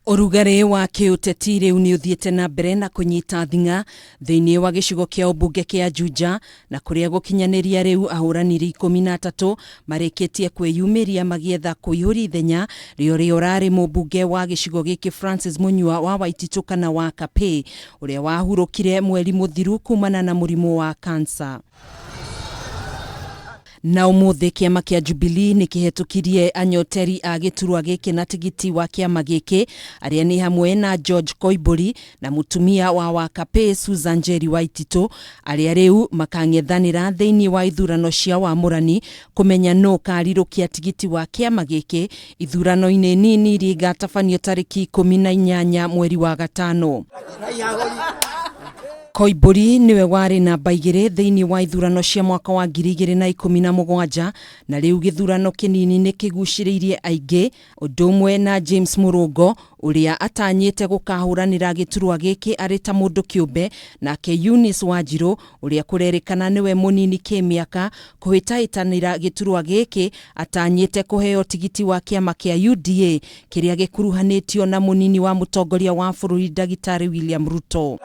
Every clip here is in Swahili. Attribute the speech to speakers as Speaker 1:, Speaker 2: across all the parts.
Speaker 1: Urugari wa kiuteti riu ni uthiete nambere na kunyita thinga thiini wa gicigo kia umbunge kia Juja na kuria gukinyaniria riu ahuraniri 13 marikitie kwiyumiria magietha kuihuri ithenya rio urari umbunge wa gicigo giki Francis Munyua Waititu kana wa Kape uria wahurukire mweri muthiru kumana na murimu wa kansa. Na umuthi kiama kia Jubilee ni kihetukirie anyoteri a Giturwa giki na tigiti wa kiama giki aria ni hamwe na George Koiburi na mutumia wa Kape Susan Waititu aria riu makangethanira thiini wa ithurano cia wamurani kumenya no karirukia tigiti wa kiama giki ithurano-ini nini rigatafanio tariki 18 mweri wa gatano. Koiburi niwe wari namba 2 thiini wa ithurano cia mwaka wa 2017 na riu Githurano Kinini ni kiguciriirie aingi udumwe na James Murongo uria atanyite gukahuranira Giturwa giki ari ta mundu kiumbe nake Eunice Wanjiru uria kurerikana niwe munini kimiaka kuhitaitanira Giturwa giki atanyite kuheo tigiti wa kiama kia UDA kiria gikuruhanitio na munini wa mutongoria wa bururi Daktari William Ruto.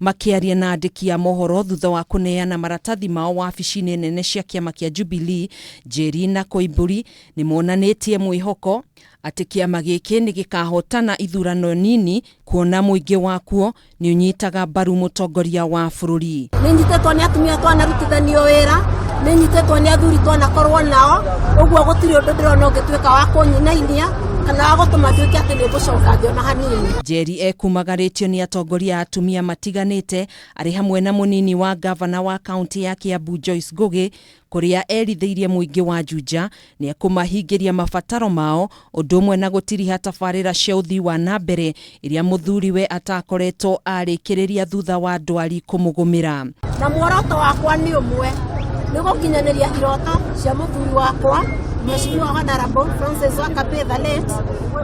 Speaker 1: Makiaria na andiki a mohoro thutha wa kuneana maratathi mao wabici-ini nene cia kiama kia Jubilee, Njeri na Koiburi ni monanitie mwihoko ati kiama giki ni gikahotana ithurano nini kuona muingi wakuo ni unyitaga mbaru mutongoria wa bururi.
Speaker 2: Ni nyitetwo ni atumia twanarutithanio wira, ni nyitetwo ni athuri twanakorwo nao, uguo gutiri undu ndirona ungituika wa kunyinainia kana gutuma tuike ati ni gucoka thio na hanini.
Speaker 1: Njeri ekumagaritio ni atongoria atumia matiganite ari hamwe na munini wa gavana wa kaunti ya Kiambu Joyce Ngugi kuria eritheirie muingi wa Juja ni akumahingiria mabataro mao udumwe na gutiriha tabarira cia uthii wa nambere iria muthuriwe atakoretwo arikiriria thutha wa ndwari kumugumira.
Speaker 2: Na muoroto wakwa ni umwe ni gukinyaniria iroto cia muthuri wakwa Mheshimiwa Honorable Francis Munyua Waititu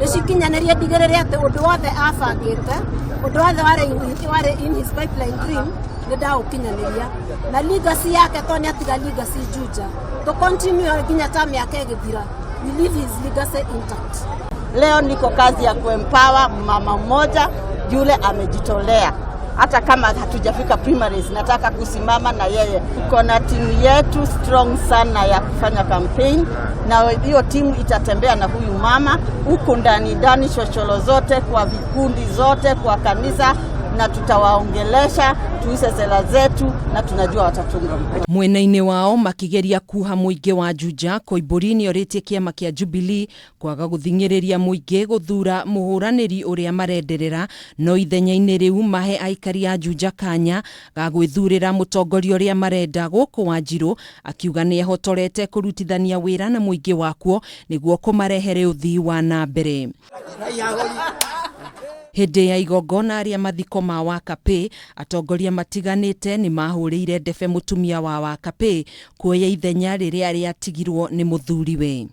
Speaker 2: nicikinyaniria ndigirire ati undu wothe abangite undu wothe wari in his pipeline dream ni ndaukinyaniria na legacy yake to ni atiga legacy Juja to continue nginya time yake githira. We leave his legacy intact.
Speaker 3: Leo niko kazi ya kuempower mama mmoja yule amejitolea. Hata kama hatujafika primaries, nataka kusimama na yeye. Tuko na timu yetu strong sana ya kufanya campaign, na hiyo timu itatembea na huyu mama huko ndani shosholo zote, kwa vikundi zote, kwa kanisa, na tutawaongelesha tuise sela zetu na tunajua watatunga mkono.
Speaker 1: Mwena-ini wao makigeria kuha muingi wa Juja, Koiburi ni oritie kiama kia Jubilee kwaga guthingiriria muingi guthura muhuraniri uria marenderera no ithenya-ini riu mahe aikari a Juja kanya ga gwithurira mutongoria uria marenda guku Wanjiru akiuga ni ehotorete kurutithania wira na muingi wakuo niguo kumarehere uthii wa nambere. Hindi ya igongona aria mathiko ma wa Kape atongoria matiganite ni mahuriire ndebe mutumia wa Kape kuoya ithenya riria atigirwo ni muthuriwe.